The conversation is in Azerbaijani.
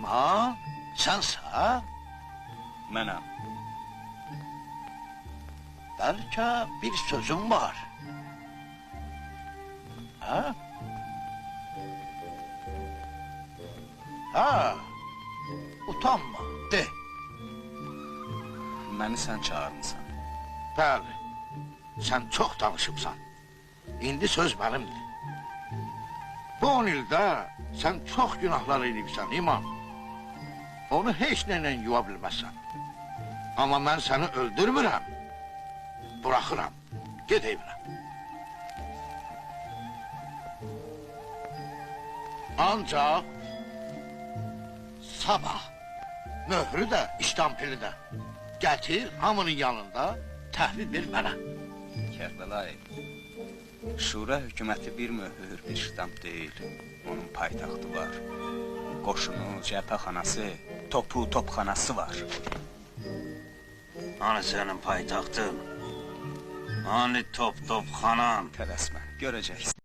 Neriman, sənsə? Mənəm. Bəlkə bir sözüm var. Hə? Hə, utanma, de. Məni sən çağırmısan. Bəli, sən çox danışıbsan. İndi söz mənimdir. Bu 10 ildə sən çox günahlar edibsən, İman. Onu heç nəylə yuva bilməzsən. Amma mən səni öldürmürəm. Bıraxıram, get evinə. Ancaq sabah möhrü də, iştampili də gətir hamının yanında təhvil ver mənə. Kərbəlayı, Şura hökuməti bir möhür, bir ştamp deyil. Onun paytaxtı var. Qoşunu, cəbhəxanası, topu, topxanası var. Hani sənin paytaxtın? Hani top-top xanan? Tələsmə, görəcəksən.